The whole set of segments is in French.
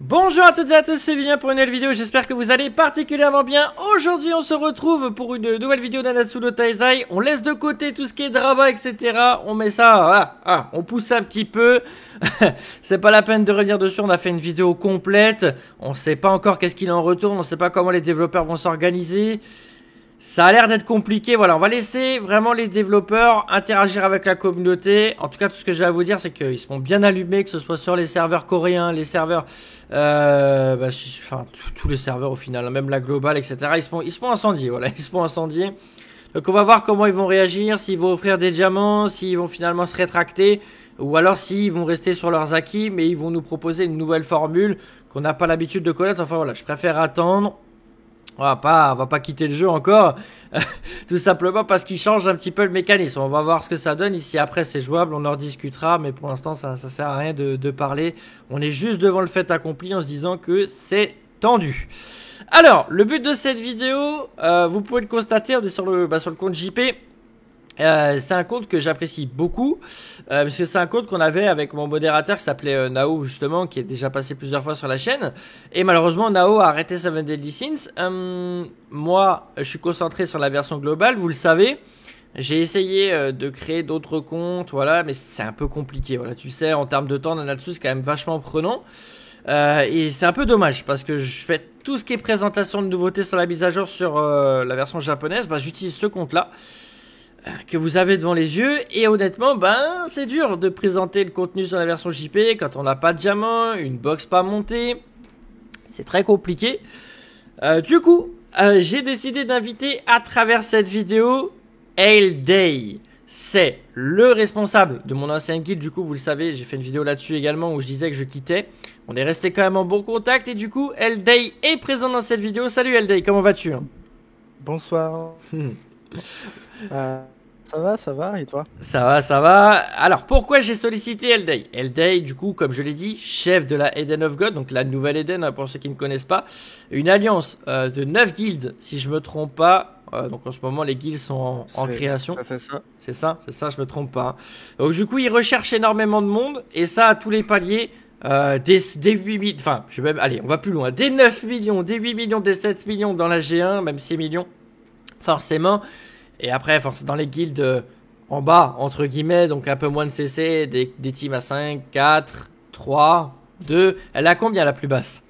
Bonjour à toutes et à tous, c'est Vivien pour une nouvelle vidéo, j'espère que vous allez particulièrement bien. Aujourd'hui on se retrouve pour une nouvelle vidéo d'Anatsu no Taizai. On laisse de côté tout ce qui est drama, etc. On met ça, voilà, on pousse un petit peu. C'est pas la peine de revenir dessus, on a fait une vidéo complète. On sait pas encore qu'est-ce qu'il en retourne, on sait pas comment les développeurs vont s'organiser. Ça a l'air d'être compliqué, voilà, on va laisser vraiment les développeurs interagir avec la communauté. En tout cas, tout ce que j'ai à vous dire, c'est qu'ils seront bien allumés, que ce soit sur les serveurs coréens, les serveurs, enfin, tous les serveurs au final, même la globale, etc. Ils seront incendiés, voilà, ils seront incendiés. Donc on va voir comment ils vont réagir, s'ils vont offrir des diamants, s'ils vont finalement se rétracter, ou alors s'ils vont rester sur leurs acquis, mais ils vont nous proposer une nouvelle formule qu'on n'a pas l'habitude de connaître. Enfin voilà, je préfère attendre. On va pas quitter le jeu encore, tout simplement parce qu'il change un petit peu le mécanisme. On va voir ce que ça donne. Ici après c'est jouable, on en rediscutera, mais pour l'instant ça sert à rien de parler. On est juste devant le fait accompli en se disant que c'est tendu. Alors, le but de cette vidéo, vous pouvez le constater, on est sur le compte JP. C'est un compte que j'apprécie beaucoup parce que c'est un compte qu'on avait avec mon modérateur qui s'appelait Nao justement, qui est déjà passé plusieurs fois sur la chaîne, et malheureusement Nao a arrêté Seven Deadly Sins. Moi je suis concentré sur la version globale, vous le savez. J'ai essayé de créer d'autres comptes, voilà, mais c'est un peu compliqué, voilà, tu le sais, en termes de temps là-dessus c'est quand même vachement prenant. Et c'est un peu dommage parce que je fais tout ce qui est présentation de nouveautés sur la mise à jour sur la version japonaise, j'utilise ce compte là que vous avez devant les yeux, et honnêtement c'est dur de présenter le contenu sur la version JP quand on n'a pas de diamant, une box pas montée, c'est très compliqué. Du coup j'ai décidé d'inviter à travers cette vidéo Elday. C'est le responsable de mon ancienne guilde, du coup vous le savez, j'ai fait une vidéo là-dessus également où je disais que je quittais. On est resté quand même en bon contact, et du coup Elday est présent dans cette vidéo. Salut Elday, comment vas-tu? Bonsoir. Ça va, et toi? Ça va. Alors, pourquoi j'ai sollicité Elday? Elday, du coup, comme je l'ai dit, chef de la Eden of God, donc la nouvelle Eden, pour ceux qui ne connaissent pas. Une alliance de 9 guildes, si je me trompe pas. Donc en ce moment, les guildes sont en création. Tout à fait ça. C'est ça, je me trompe pas. Donc du coup, ils recherchent énormément de monde, et ça à tous les paliers. Des 8 millions, enfin, je vais même, allez, on va plus loin. Des 9 millions, des 8 millions, des 7 millions dans la G1, même 6 millions. Forcément. Et après, dans les guildes en bas, entre guillemets, donc un peu moins de CC, des teams à 5, 4, 3, 2. Elle a combien la plus basse?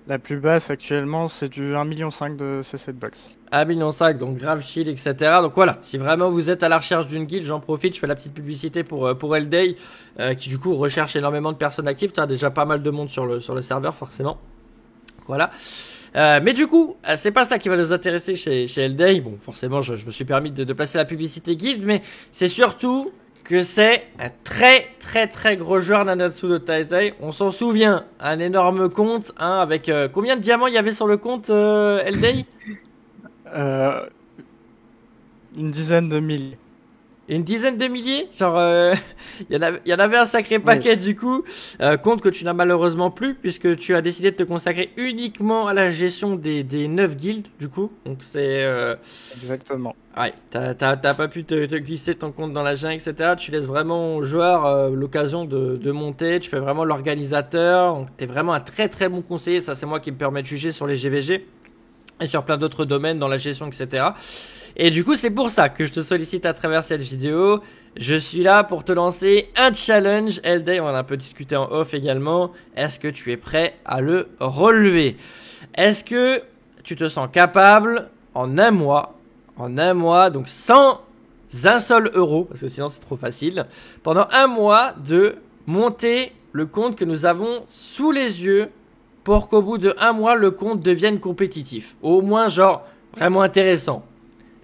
La plus basse actuellement, c'est du 1,5 million de C7 box. 1,5 million, donc grave shield, etc. Donc voilà, si vraiment vous êtes à la recherche d'une guilde, j'en profite, je fais la petite publicité pour Elday, qui du coup recherche énormément de personnes actives. Tu as déjà pas mal de monde sur le serveur, forcément. Voilà. Mais du coup, c'est pas ça qui va nous intéresser chez Elday. Bon, forcément, je me suis permis de placer la publicité guild, mais c'est surtout que c'est un très gros joueur d'Anatsu no Taizai. On s'en souvient, un énorme compte, hein, avec combien de diamants il y avait sur le compte Elday? Une dizaine de milliers. Une dizaine de milliers, genre il y en avait un sacré paquet, oui. Du coup, compte que tu n'as malheureusement plus, puisque tu as décidé de te consacrer uniquement à la gestion des 9 guildes, du coup. Donc c'est exactement. Ouais, t'as pas pu te glisser ton compte dans la jungle, etc. Tu laisses vraiment aux joueurs l'occasion de monter. Tu fais vraiment l'organisateur. Donc t'es vraiment un très bon conseiller. Ça, c'est moi qui me permet de juger sur les GVG et sur plein d'autres domaines dans la gestion, etc. Et du coup, c'est pour ça que je te sollicite à travers cette vidéo. Je suis là pour te lancer un challenge. Elday, on en a un peu discuté en off également. Est-ce que tu es prêt à le relever? Est-ce que tu te sens capable, en un mois, donc sans un seul euro, parce que sinon c'est trop facile, pendant un mois, de monter le compte que nous avons sous les yeux, pour qu'au bout de un mois, le compte devienne compétitif? Au moins, genre, vraiment intéressant.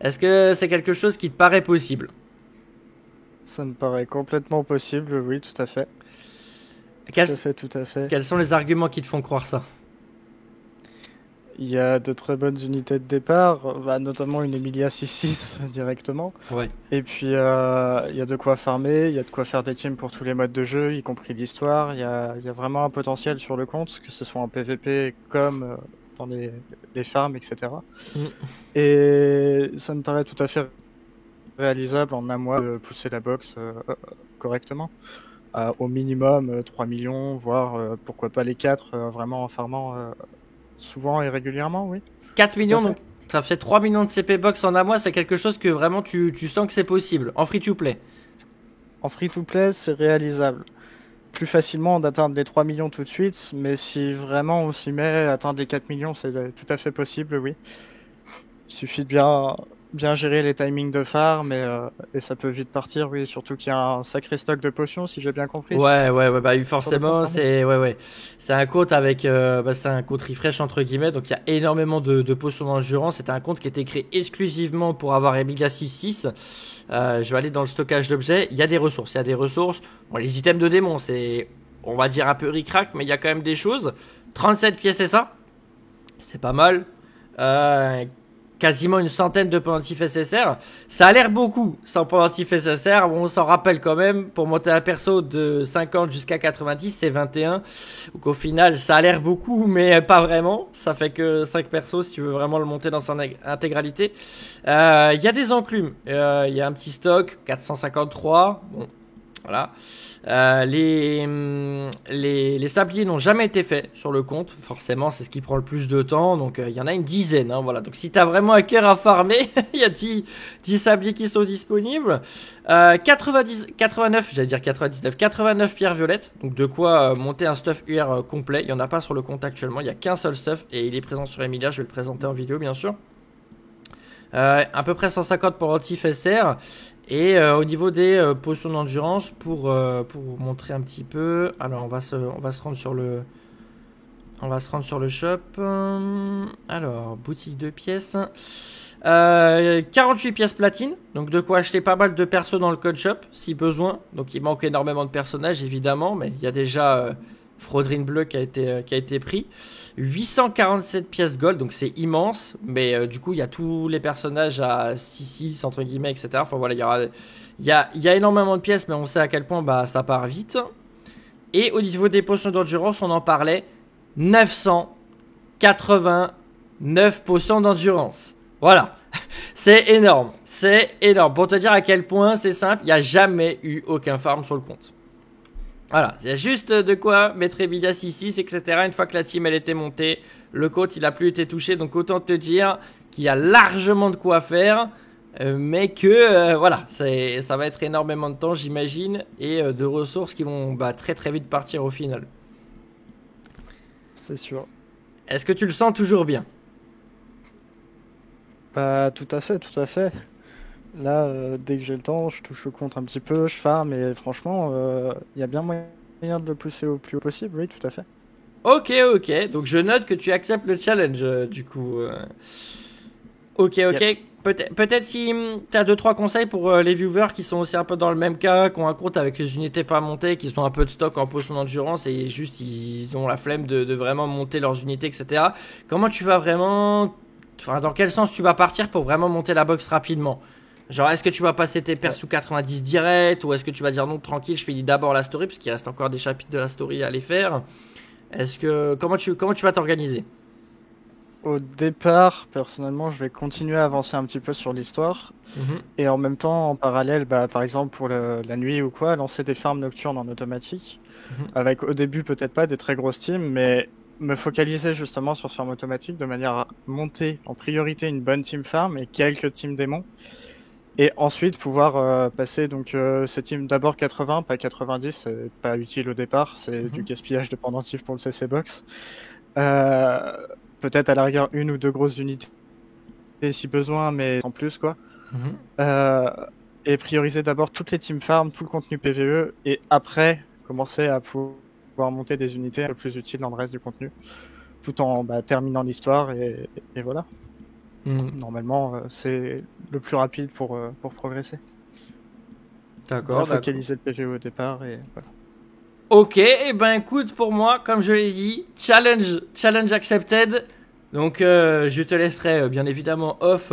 Est-ce que c'est quelque chose qui te paraît possible? Ça me paraît complètement possible, oui, tout à fait. Tout à fait. Quels sont les arguments qui te font croire ça? Il y a de très bonnes unités de départ, notamment une Emilia 6-6 directement. Ouais. Et puis il y a de quoi farmer, il y a de quoi faire des teams pour tous les modes de jeu, y compris l'histoire. Il y a vraiment un potentiel sur le compte, que ce soit en PVP comme dans les farms, etc. Et ça me paraît tout à fait réalisable en un mois de pousser la box correctement. au minimum 3 millions, voire pourquoi pas les 4, vraiment en farmant souvent et régulièrement, oui. 4 Tout à millions, fait. donc ça fait 3 millions de CP Box en un mois, c'est quelque chose que vraiment tu sens que c'est possible, en free to play. En free-to-play, c'est réalisable. Plus facilement d'atteindre les 3 millions tout de suite, mais si vraiment on s'y met, atteindre les 4 millions, c'est tout à fait possible, oui. Il suffit de bien gérer les timings de farm et ça peut vite partir, oui. Surtout qu'il y a un sacré stock de potions, si j'ai bien compris, Ouais, bah sur le compte forcément, farming. c'est un compte avec, c'est un compte refresh entre guillemets, donc il y a énormément de potions d'endurance. C'était un compte qui était créé exclusivement pour avoir Emilia 6-6. Je vais aller dans le stockage d'objets. Il y a des ressources, Bon, les items de démons, c'est, on va dire un peu ric-rac, mais il y a quand même des choses. 37 pièces et ça, c'est pas mal. Euh, Quasiment une centaine de pendentifs SSR. Ça a l'air beaucoup sans pendentifs SSR. Bon, on s'en rappelle quand même. Pour monter un perso de 50 jusqu'à 90, c'est 21. Donc au final, ça a l'air beaucoup, mais pas vraiment. Ça fait que 5 persos si tu veux vraiment le monter dans son intégralité. Il y a des enclumes. Il y a un petit stock, 453. Bon, voilà. Les sabliers n'ont jamais été faits sur le compte, forcément c'est ce qui prend le plus de temps, donc il y en a une dizaine, hein, voilà. Donc si t'as vraiment un cœur à farmer, il y a 10 sabliers qui sont disponibles. 89, j'allais dire 99, 89 pierres violettes, donc de quoi monter un stuff UR complet. Il n'y en a pas sur le compte actuellement, il n'y a qu'un seul stuff et il est présent sur Emilia, je vais le présenter en vidéo bien sûr. À peu près 150 pour anti-FSR. Et au niveau des potions d'endurance, pour vous montrer un petit peu. Alors on va se rendre sur le. On va se rendre sur le shop. Alors, boutique de pièces. 48 pièces platine. Donc de quoi acheter pas mal de persos dans le code shop, si besoin. Donc il manque énormément de personnages, évidemment. Mais il y a déjà Fraudrine Bleu qui a été pris. 847 pièces gold, donc c'est immense. Mais du coup, il y a tous les personnages à 6-6, entre guillemets, etc. Enfin voilà, il y a énormément de pièces, mais on sait à quel point bah, ça part vite. Et au niveau des potions d'endurance, on en parlait. 989 potions d'endurance. Voilà. C'est énorme. C'est énorme. Pour te dire à quel point c'est simple, il n'y a jamais eu aucun farm sur le compte. Voilà, il y a juste de quoi mettre Emilia 6-6, etc. Une fois que la team elle était montée, le compte il a plus été touché. Donc autant te dire qu'il y a largement de quoi faire. Mais que voilà, ça va être énormément de temps j'imagine. Et de ressources qui vont bah, très très vite partir au final. C'est sûr. Est-ce que tu le sens toujours bien? Bah, tout à fait, tout à fait. Là, dès que j'ai le temps, je touche au compte un petit peu, je farm, et franchement, il y a bien moyen de le pousser au plus haut possible, oui, tout à fait. Ok, donc je note que tu acceptes le challenge du coup. Ok, Yep. peut-être si tu as 2-3 conseils pour les viewers qui sont aussi un peu dans le même cas, qui ont un compte avec les unités pas montées, qui ont un peu de stock en potion d'endurance et juste ils ont la flemme de vraiment monter leurs unités, etc. Comment tu vas vraiment... Enfin, dans quel sens tu vas partir pour vraiment monter la box rapidement? Genre, est-ce que tu vas passer tes Ouais. persos 90 direct ou est-ce que tu vas dire non, tranquille, je finis d'abord la story parce qu'il reste encore des chapitres de la story à aller faire. Est-ce que comment tu vas t'organiser? Au départ, personnellement, je vais continuer à avancer un petit peu sur l'histoire, Mhm, et en même temps, en parallèle, bah, par exemple pour la nuit ou quoi, lancer des farms nocturnes en automatique, mhm, avec au début peut-être pas des très grosses teams, mais me focaliser justement sur ce farm automatique de manière à monter en priorité une bonne team farm et quelques teams démons. Et ensuite pouvoir passer donc ces teams d'abord 80, pas 90, c'est pas utile au départ, c'est du mhm, gaspillage de pendentifs pour le CC Box. Euh, Peut-être à la rigueur une ou deux grosses unités si besoin, mais en plus quoi. mhm. Euh, et prioriser d'abord toutes les teams farm, tout le contenu PvE, et après commencer à pouvoir monter des unités un peu plus utiles dans le reste du contenu, tout en terminant l'histoire et voilà. Mhm. Normalement, c'est le plus rapide pour progresser. Bien D'accord. focaliser le PvE au départ et voilà. Ok, et ben écoute, pour moi, comme je l'ai dit, challenge accepted. Donc je te laisserai bien évidemment off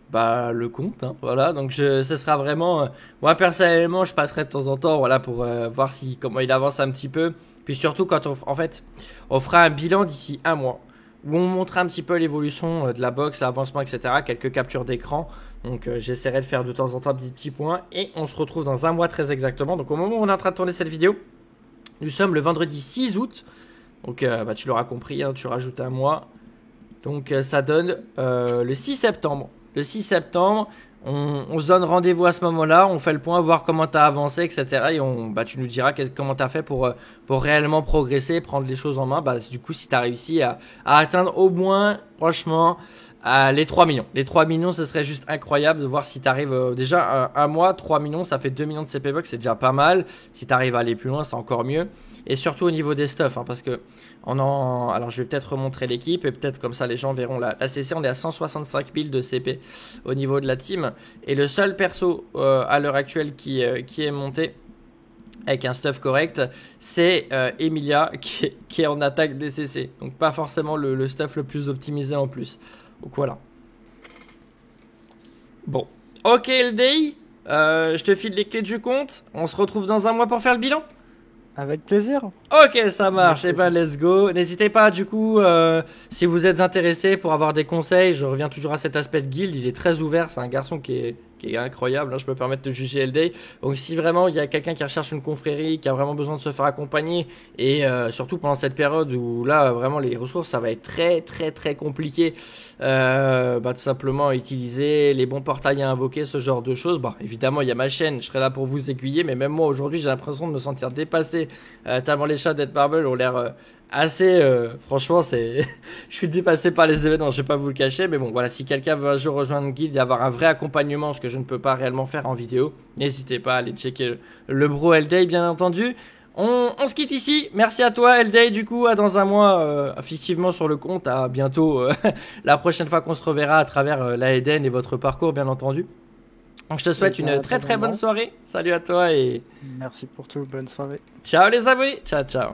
bah, le compte, hein, voilà. Donc ce sera vraiment, moi personnellement, je passerai de temps en temps, voilà, pour voir si comment il avance un petit peu. Puis surtout quand en fait, on fera un bilan d'ici un mois. où on montre un petit peu l'évolution de la box, l'avancement, etc. Quelques captures d'écran. Donc j'essaierai de faire de temps en temps des petits points. Et on se retrouve dans un mois très exactement. Donc au moment où on est en train de tourner cette vidéo, nous sommes le vendredi 6 août. Donc bah, tu l'auras compris, hein, tu rajoutes un mois. Donc ça donne le 6 septembre. Le 6 septembre, on se donne rendez-vous à ce moment-là, on fait le point, voir comment tu as avancé, etc. Et bah, tu nous diras comment tu as fait pour réellement progresser, prendre les choses en main. Bah, du coup, si tu as réussi à atteindre au moins, franchement, les 3 millions. Les 3 millions, ce serait juste incroyable de voir si tu arrives déjà un mois, 3 millions, ça fait 2 millions de CP Bucks, c'est déjà pas mal. Si tu arrives à aller plus loin, c'est encore mieux. Et surtout au niveau des stuffs, hein, parce que alors je vais peut-être remontrer l'équipe et peut-être comme ça les gens verront la CC. On est à 165 000 de CP au niveau de la team. Et le seul perso à l'heure actuelle qui est monté avec un stuff correct, c'est Emilia qui est en attaque des CC. Donc pas forcément le stuff le plus optimisé en plus. Donc voilà. Bon. Ok LDI, je te file les clés du compte. On se retrouve dans un mois pour faire le bilan. Avec plaisir. Ok, ça marche. Et ben, let's go. N'hésitez pas, du coup, si vous êtes intéressé pour avoir des conseils, je reviens toujours à cet aspect de guild. Il est très ouvert. C'est un garçon qui est incroyable. Hein, je peux me permettre de juger LD. Donc, si vraiment il y a quelqu'un qui recherche une confrérie, qui a vraiment besoin de se faire accompagner, et surtout pendant cette période où là, vraiment, les ressources, ça va être très, très, très compliqué. Bah, tout simplement utiliser les bons portails à invoquer, ce genre de choses. Bah, évidemment, il y a ma chaîne. Je serai là pour vous aiguiller. Mais même moi, aujourd'hui, j'ai l'impression de me sentir dépassé. Tellement les chats d'Ed Marble ont l'air assez franchement c'est je suis dépassé par les événements, je vais pas vous le cacher, mais bon voilà, si quelqu'un veut un jour rejoindre une guilde et avoir un vrai accompagnement, ce que je ne peux pas réellement faire en vidéo, n'hésitez pas à aller checker le bro Elday, bien entendu. On se quitte ici, merci à toi Elday, du coup à dans un mois effectivement sur le compte, à bientôt la prochaine fois qu'on se reverra à travers la Eden et votre parcours, bien entendu. Donc je te souhaite une très très bonne soirée, salut à toi et merci pour tout, bonne soirée. Ciao les abonnés, ciao ciao.